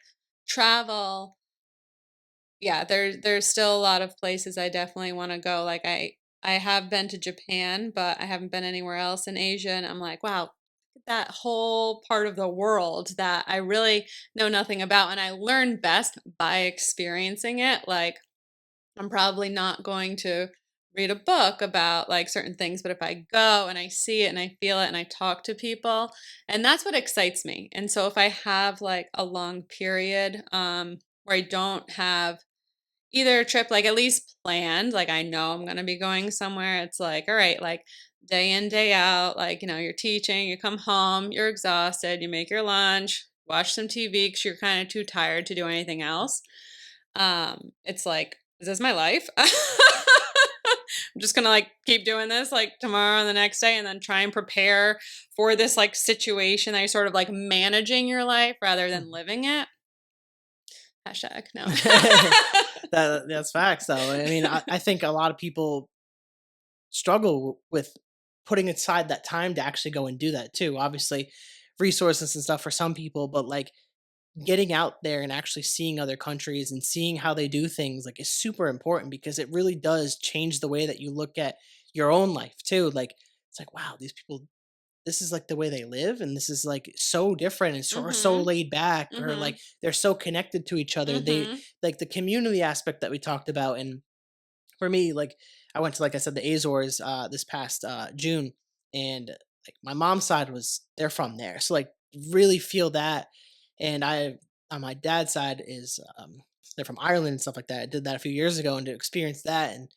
travel, yeah, there's still a lot of places I definitely want to go. Like I have been to Japan, but I haven't been anywhere else in Asia, and I'm like, wow, that whole part of the world that I really know nothing about, and I learn best by experiencing it. Like I'm probably not going to read a book about like certain things, but if I go and I see it and I feel it and I talk to people, and that's what excites me. And so if I have like a long period where I don't have either a trip like at least planned, like I know I'm going to be going somewhere, it's like, all right, like day in, day out, like, you're teaching, you come home, you're exhausted, you make your lunch, watch some TV because you're kind of too tired to do anything else. It's like, is this my life? I'm just gonna like keep doing this like tomorrow and the next day and then try and prepare for this like situation that you're sort of like managing your life rather than living it. Hashtag no. That's facts, though. I mean, I think a lot of people struggle with putting aside that time to actually go and do that too. Obviously, resources and stuff for some people, but like getting out there and actually seeing other countries and seeing how they do things like is super important because it really does change the way that you look at your own life too. Like it's like, wow, these people, this is like the way they live, and this is like so different and so Mhm. laid back, or Mhm. like they're so connected to each other. They Mhm. like the community aspect that we talked about. And for me, like I went to, like I said, the Azores this past June, and like my mom's side was they're from there, so like really feel that. And I on my dad's side is they're from Ireland and stuff like that. I did that a few years ago and to experience that, and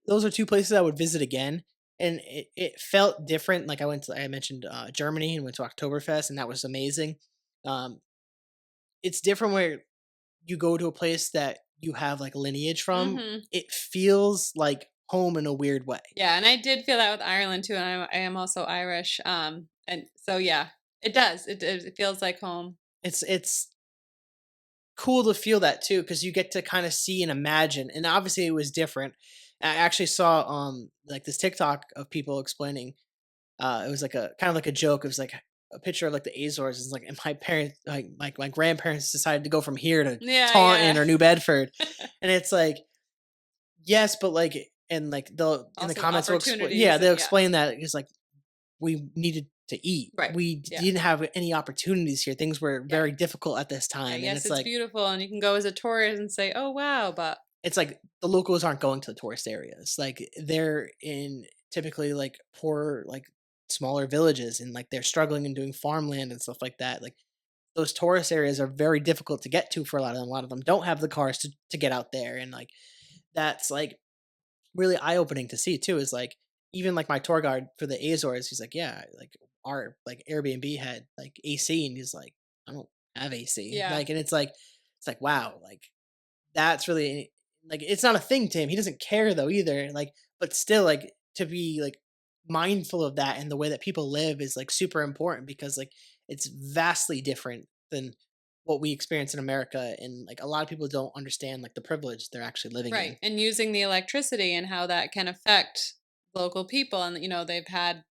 those are two places I would visit again. And it felt different. Like I mentioned Germany and went to Oktoberfest, and that was amazing. Um, it's different where you go to a place that you have like lineage from. Mhm. It feels like home in a weird way. Yeah, and I did feel that with Ireland too, and I am also Irish. And so yeah, it does. It feels like home. It's cool to feel that too because you get to kind of see and imagine. And obviously, it was different. I actually saw like this TikTok of people explaining. It was like a kind of like a joke. It was like a picture of like the Azores. It's like, and my parents, like my grandparents, decided to go from here to Yeah, Taunton yeah. or New Bedford, and it's like, yes, but like, and like they'll in the Also comments will explain. Yeah, opportunities they'll and yeah. explain that it's like we needed to eat. Right. We Yeah. didn't have any opportunities here. Things were Yeah. very difficult at this Yeah, time, and yes, it's it's like beautiful and you can go as a tourist and say, "Oh, wow," but the locals aren't going to the tourist areas. Like they're in typically like poor like smaller villages, and like they're struggling and doing farmland and stuff like that. Like those tourist areas are very difficult to get to for a lot of them. A lot of them don't have the cars to get out there, and like that's like really eye opening to see too. Is like even like my tour guide for the Azores, he's like, yeah, like our like Airbnb had like AC, and he's like, I don't have AC, yeah. like, and it's like wow, like that's really like it's not a thing to him. He doesn't care though either. Like, but still, like to be like mindful of that and the way that people live is like super important because like it's vastly different than what we experience in America, and like a lot of people don't understand like the privilege they're actually living Right. in. And using the electricity and how that can affect local people. And, they've had,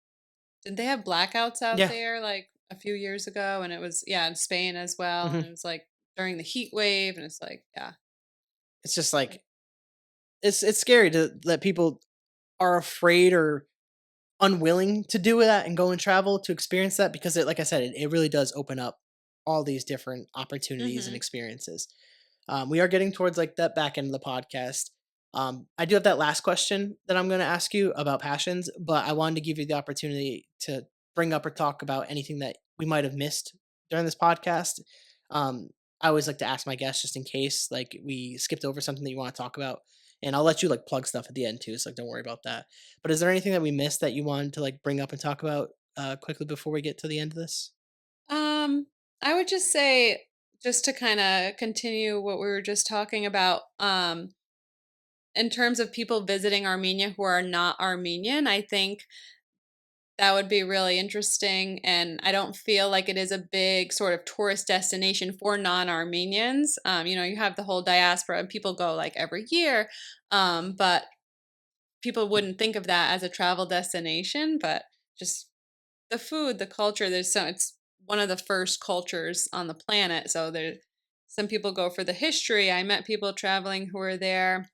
did they have blackouts out Yeah. there like a few years ago? And it was, yeah, in Spain as well. Hmm. And it was like during the heat wave. And it's like, yeah. it's just like it's scary to let people are afraid or unwilling to do that and go and travel to experience that because it like I said, it really does open up all these different opportunities and Mhm. experiences. We are getting towards like that back end of the podcast. I do have that last question that I'm going to ask you about passions, but I wanted to give you the opportunity to bring up or talk about anything that we might have missed during this podcast. Um, I always like to ask my guests just in case like we skipped over something that you want to talk about, and I'll let you like plug stuff at the end too. So like, don't worry about that. But is there anything that we missed that you wanted to like bring up and talk about quickly before we get to the end of this? Um, I would just say, just to kind of continue what we were just talking about, in terms of people visiting Armenia who are not Armenian, I think that would be really interesting. And I don't feel like it is a big sort of tourist destination for non Armenians. You have the whole diaspora and people go like every year. But people wouldn't think of that as a travel destination, but just the food, the culture, it's one of the first cultures on the planet. So there some people go for the history. I met people traveling who were there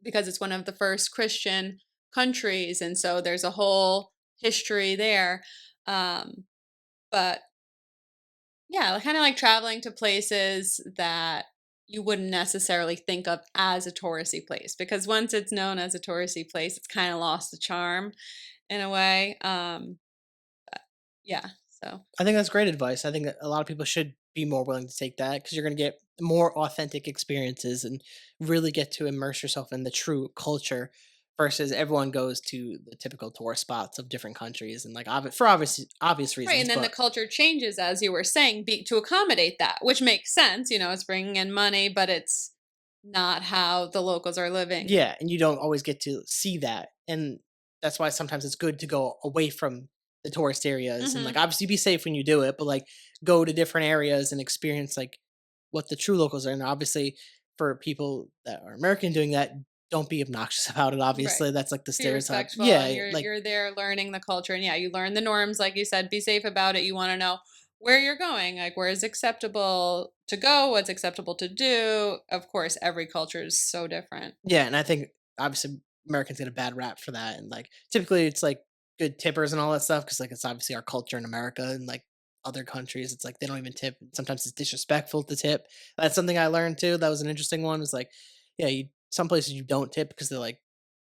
because it's one of the first Christian countries, and so there's a whole history there. Um, but yeah, kind of like traveling to places that you wouldn't necessarily think of as a touristy place because once it's known as a touristy place, it's kind of lost the charm in a way. Yeah, so. I think that's great advice. I think that a lot of people should be more willing to take that because you're going to get more authentic experiences and really get to immerse yourself in the true culture versus everyone goes to the typical tourist spots of different countries and like for obvious Right, reasons. and then the But culture changes, as you were saying, to accommodate that, which makes sense. It's bringing in money, but it's not how the locals are living. yeah, and you don't always get to see that, and that's why sometimes it's good to go away from the tourist areas and like Hmm. obviously be safe when you do it, but like go to different areas and experience like what the true locals are. And obviously, for people that are American doing that, don't be obnoxious about it. Right. Obviously, that's like the Be stereotype. respectful, and Yeah, you're like you're there learning the culture, and yeah, you learn the norms, like you said. Be safe about it. You want to know where you're going, like where is acceptable to go, what's acceptable to do. Of course, every culture is so different. yeah, and I think obviously Americans get a bad rap for that, and like typically it's like good tippers and all that stuff because like it's obviously our culture in America and like other countries, it's like they don't even tip. Sometimes it's disrespectful to tip. That's something I learned too. That was an interesting one. Was like, yeah, some places you don't tip because they're like,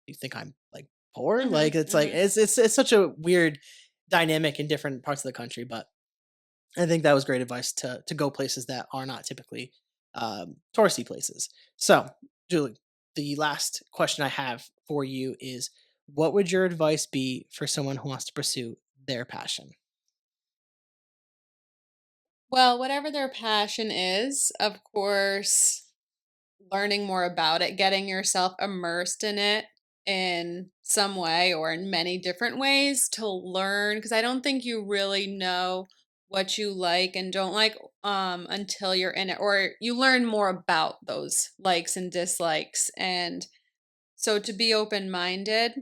you think I'm like poor? Hmm. Like it's like Hmm. it's such a weird dynamic in different parts of the country, but I think that was great advice to go places that are not typically touristy places. So, Julie, the last question I have for you is, what would your advice be for someone who wants to pursue their passion? Well, whatever their passion is, of course, learning more about it, getting yourself immersed in it in some way or in many different ways to learn, because I don't think you really know what you like and don't like until you're in it, or you learn more about those likes and dislikes. And so to be open-minded,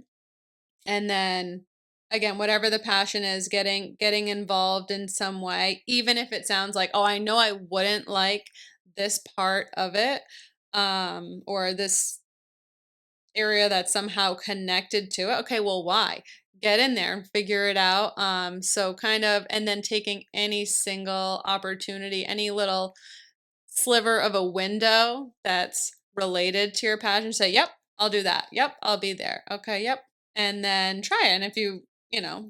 and then again, whatever the passion is, getting involved in some way, even if it sounds like, oh, I know I wouldn't like this part of it, or this area that's somehow connected to it. Okay, well, why? Get in there and figure it out. So kind of, and then taking any single opportunity, any little sliver of a window that's related to your passion, say, "Yep, I'll do that. Yep, I'll be there. Okay, yep." And then try it. And if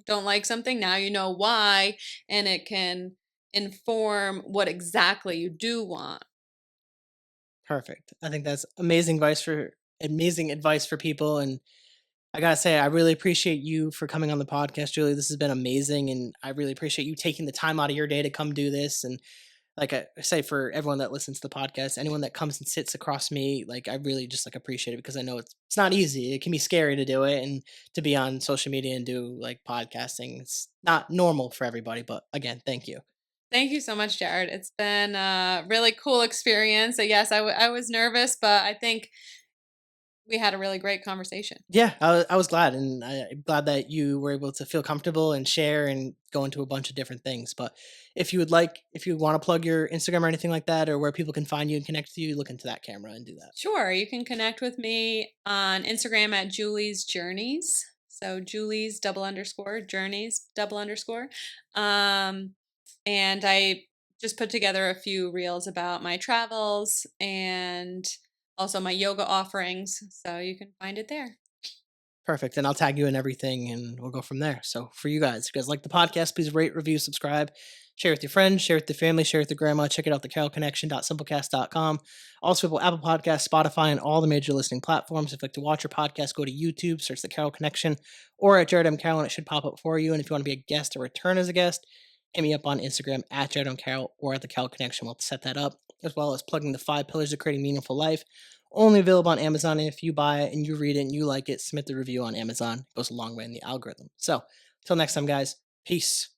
don't like something, now you know why, and it can inform what exactly you do want. Perfect. I think that's amazing advice for people. And I gotta say, I really appreciate you for coming on the podcast, Julie. This has been amazing, and I really appreciate you taking the time out of your day to come do this. And like I say, for everyone that listens to the podcast, anyone that comes and sits across me, like I really just like appreciate it because I know it's not easy. It can be scary to do it and to be on social media and do like podcasting. It's not normal for everybody. But again, thank you. Thank you so much, Jared. It's been a really cool experience. Yes, I was nervous, but I think we had a really great conversation. Yeah, I was glad, and I'm glad that you were able to feel comfortable and share and go into a bunch of different things. But if you want to plug your Instagram or anything like that, or where people can find you and connect to you, look into that camera and do that. Sure, you can connect with me on Instagram at Julie's Journeys. So Julie's double underscore journeys double underscore. Um, and I just put together a few reels about my travels and also my yoga offerings. So you can find it there. Perfect. And I'll tag you in everything and we'll go from there. So for you guys, if you guys like the podcast, please rate, review, subscribe, share with your friends, share with your family, share with your grandma. Check it out, thecarolconnection.simplecast.com. Also, Apple Podcasts, Spotify, and all the major listening platforms. If you'd like to watch your podcast, go to YouTube, search The Carroll Connection, or at Jared M. Carroll, and it should pop up for you. And if you want to be a guest or return as a guest, hit me up on Instagram at Jared M. Carroll or at The Carroll Connection. We'll set that up, as well as plugging the 5 pillars of creating meaningful life. Only available on Amazon. And if you buy it and you read it and you like it, submit the review on Amazon. It goes a long way in the algorithm. So, until next time, guys, peace.